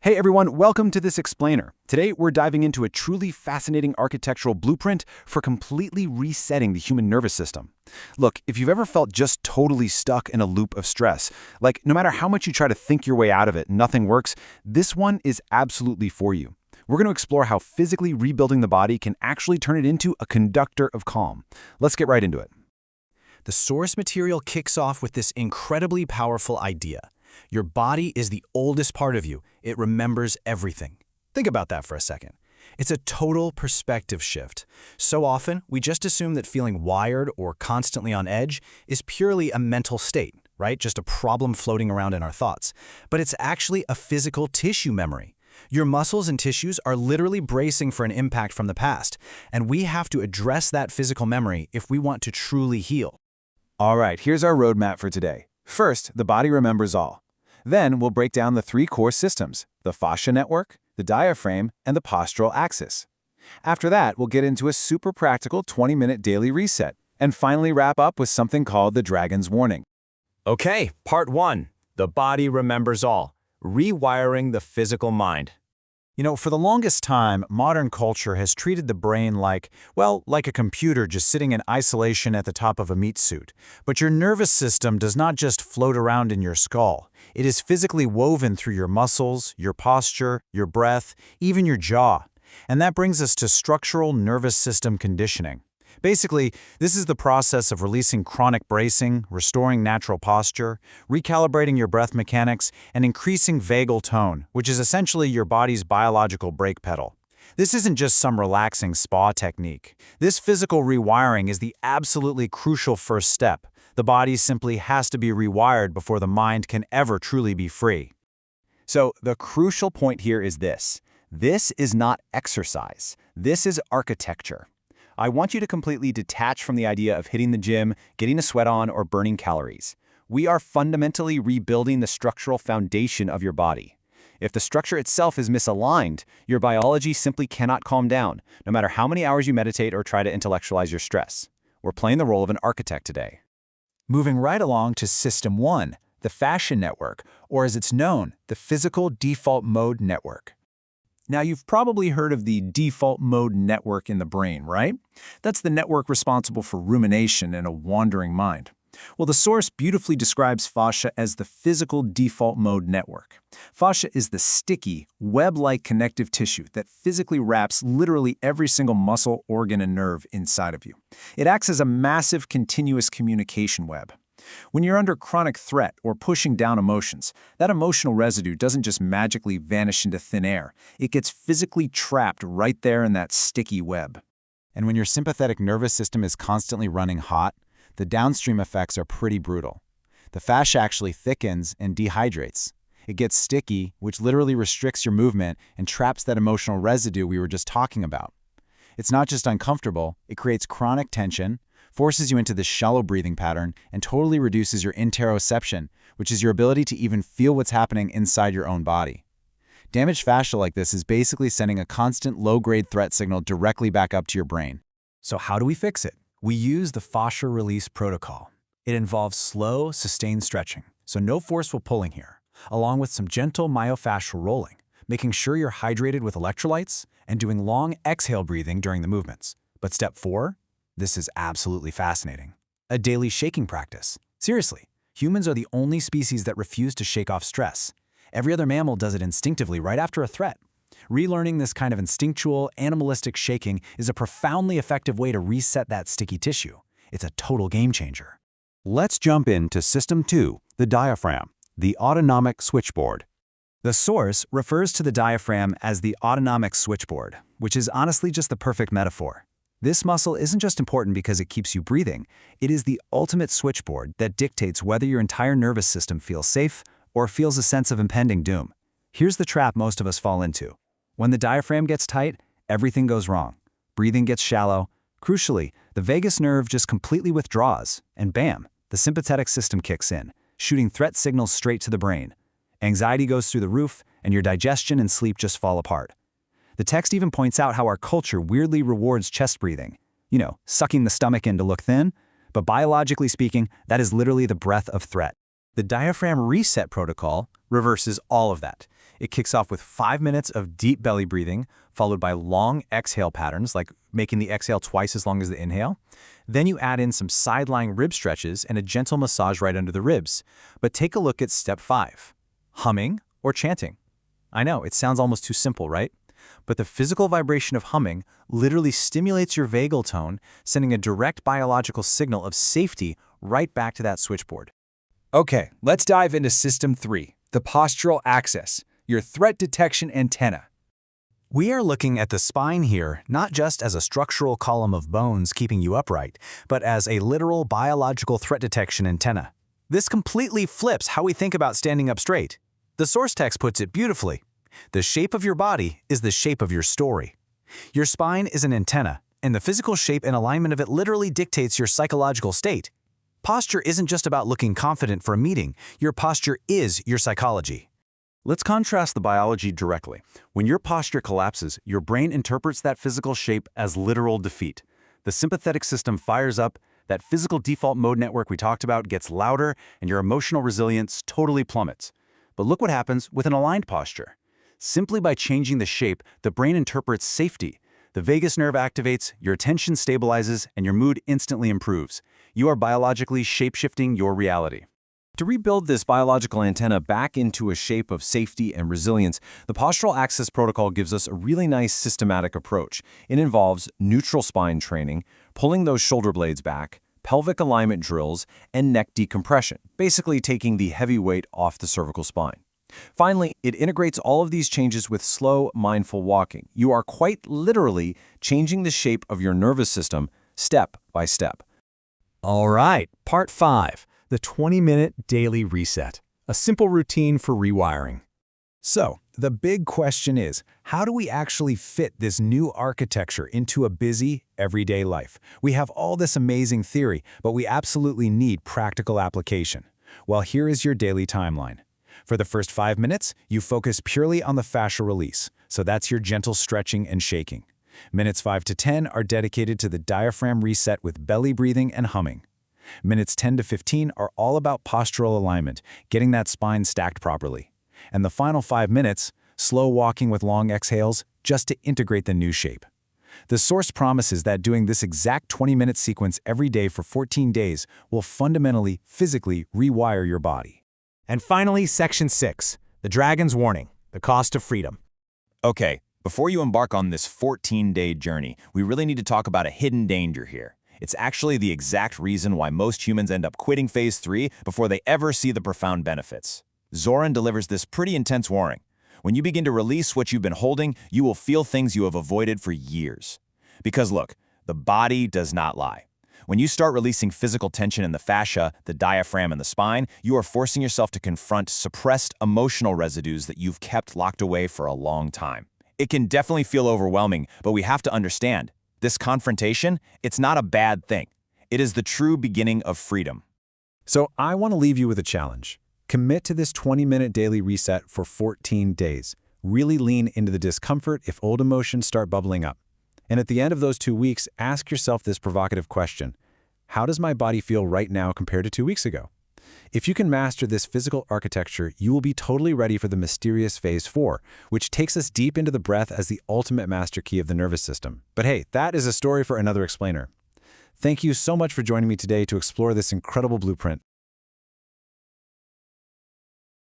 Hey everyone, welcome to this explainer. Today we're diving into a truly fascinating architectural blueprint for completely resetting the human nervous system. Look, if you've ever felt just totally stuck in a loop of stress, like no matter how much you try to think your way out of it, nothing works, this one is absolutely for you. We're going to explore how physically rebuilding the body can actually turn it into a conductor of calm. Let's get right into it. The source material kicks off with this incredibly powerful idea. Your body is the oldest part of you. It remembers everything. Think about that for a second. It's a total perspective shift. So often, we just assume that feeling wired or constantly on edge is purely a mental state, right? Just a problem floating around in our thoughts. But it's actually a physical tissue memory. Your muscles and tissues are literally bracing for an impact from the past, and we have to address that physical memory if we want to truly heal. All right, here's our roadmap for today. First, the body remembers all. Then we'll break down the three core systems, the fascia network, the diaphragm, and the postural axis. After that, we'll get into a super practical 20-minute daily reset, and finally wrap up with something called the Dragon's Warning. Okay, part 1. The body remembers all. Rewiring the physical mind. You know, for the longest time, modern culture has treated the brain like a computer just sitting in isolation at the top of a meat suit. But your nervous system does not just float around in your skull. It is physically woven through your muscles, your posture, your breath, even your jaw. And that brings us to structural nervous system conditioning. Basically, this is the process of releasing chronic bracing, restoring natural posture, recalibrating your breath mechanics, and increasing vagal tone, which is essentially your body's biological brake pedal. This isn't just some relaxing spa technique. This physical rewiring is the absolutely crucial first step. The body simply has to be rewired before the mind can ever truly be free. So the crucial point here is this. This is not exercise. This is architecture. I want you to completely detach from the idea of hitting the gym, getting a sweat on, or burning calories. We are fundamentally rebuilding the structural foundation of your body. If the structure itself is misaligned, your biology simply cannot calm down, no matter how many hours you meditate or try to intellectualize your stress. We're playing the role of an architect today. Moving right along to System 1, the fascia network, or as it's known, the physical default mode network. Now, you've probably heard of the default mode network in the brain, right? That's the network responsible for rumination and a wandering mind. Well, the source beautifully describes fascia as the physical default mode network. Fascia is the sticky, web-like connective tissue that physically wraps literally every single muscle, organ, and nerve inside of you. It acts as a massive continuous communication web. When you're under chronic threat or pushing down emotions, that emotional residue doesn't just magically vanish into thin air. It gets physically trapped right there in that sticky web. And when your sympathetic nervous system is constantly running hot, the downstream effects are pretty brutal. The fascia actually thickens and dehydrates. It gets sticky, which literally restricts your movement and traps that emotional residue we were just talking about. It's not just uncomfortable, it creates chronic tension, forces you into this shallow breathing pattern, and totally reduces your interoception, which is your ability to even feel what's happening inside your own body. Damaged fascia like this is basically sending a constant low-grade threat signal directly back up to your brain. So how do we fix it? We use the fascia release protocol. It involves slow, sustained stretching, so no forceful pulling here, along with some gentle myofascial rolling, making sure you're hydrated with electrolytes and doing long exhale breathing during the movements. But step 4? This is absolutely fascinating. A daily shaking practice. Seriously, humans are the only species that refuse to shake off stress. Every other mammal does it instinctively right after a threat. Relearning this kind of instinctual, animalistic shaking is a profoundly effective way to reset that sticky tissue. It's a total game changer. Let's jump into System 2, the diaphragm, the autonomic switchboard. The source refers to the diaphragm as the autonomic switchboard, which is honestly just the perfect metaphor. This muscle isn't just important because it keeps you breathing. It is the ultimate switchboard that dictates whether your entire nervous system feels safe or feels a sense of impending doom. Here's the trap most of us fall into. When the diaphragm gets tight, everything goes wrong. Breathing gets shallow. Crucially, the vagus nerve just completely withdraws, and bam, the sympathetic system kicks in, shooting threat signals straight to the brain. Anxiety goes through the roof, and your digestion and sleep just fall apart. The text even points out how our culture weirdly rewards chest breathing. You know, sucking the stomach in to look thin. But biologically speaking, that is literally the breath of threat. The diaphragm reset protocol reverses all of that. It kicks off with 5 minutes of deep belly breathing, followed by long exhale patterns, like making the exhale twice as long as the inhale. Then you add in some side-lying rib stretches and a gentle massage right under the ribs. But take a look at step 5, humming or chanting. I know, it sounds almost too simple, right? But the physical vibration of humming literally stimulates your vagal tone, sending a direct biological signal of safety right back to that switchboard. Okay, let's dive into System 3, the postural axis, your threat detection antenna. We are looking at the spine here, not just as a structural column of bones keeping you upright, but as a literal biological threat detection antenna. This completely flips how we think about standing up straight. The source text puts it beautifully. The shape of your body is the shape of your story. Your spine is an antenna, and the physical shape and alignment of it literally dictates your psychological state. Posture isn't just about looking confident for a meeting. Your posture is your psychology. Let's contrast the biology directly. When your posture collapses, your brain interprets that physical shape as literal defeat. The sympathetic system fires up, that physical default mode network we talked about gets louder, and your emotional resilience totally plummets. But look what happens with an aligned posture. Simply by changing the shape, the brain interprets safety. The vagus nerve activates, your attention stabilizes, and your mood instantly improves. You are biologically shape-shifting your reality. To rebuild this biological antenna back into a shape of safety and resilience, the postural axis protocol gives us a really nice systematic approach. It involves neutral spine training, pulling those shoulder blades back, pelvic alignment drills, and neck decompression, basically taking the heavy weight off the cervical spine. Finally, it integrates all of these changes with slow, mindful walking. You are quite literally changing the shape of your nervous system step by step. All right, part 5, the 20-minute daily reset, a simple routine for rewiring. So, the big question is, how do we actually fit this new architecture into a busy, everyday life? We have all this amazing theory, but we absolutely need practical application. Well, here is your daily timeline. For the first 5 minutes, you focus purely on the fascial release, so that's your gentle stretching and shaking. Minutes 5 to 10 are dedicated to the diaphragm reset with belly breathing and humming. Minutes 10 to 15 are all about postural alignment, getting that spine stacked properly. And the final 5 minutes, slow walking with long exhales, just to integrate the new shape. The source promises that doing this exact 20-minute sequence every day for 14 days will fundamentally, physically rewire your body. And finally, Section 6, the Dragon's Warning, the cost of freedom. Okay, before you embark on this 14-day journey, we really need to talk about a hidden danger here. It's actually the exact reason why most humans end up quitting Phase 3 before they ever see the profound benefits. Zoran delivers this pretty intense warning. When you begin to release what you've been holding, you will feel things you have avoided for years. Because look, the body does not lie. When you start releasing physical tension in the fascia, the diaphragm, and the spine, you are forcing yourself to confront suppressed emotional residues that you've kept locked away for a long time. It can definitely feel overwhelming, but we have to understand, this confrontation, it's not a bad thing. It is the true beginning of freedom. So I want to leave you with a challenge. Commit to this 20-minute daily reset for 14 days. Really lean into the discomfort if old emotions start bubbling up. And at the end of those 2 weeks, ask yourself this provocative question. How does my body feel right now compared to 2 weeks ago? If you can master this physical architecture, you will be totally ready for the mysterious Phase 4, which takes us deep into the breath as the ultimate master key of the nervous system. But hey, that is a story for another explainer. Thank you so much for joining me today to explore this incredible blueprint.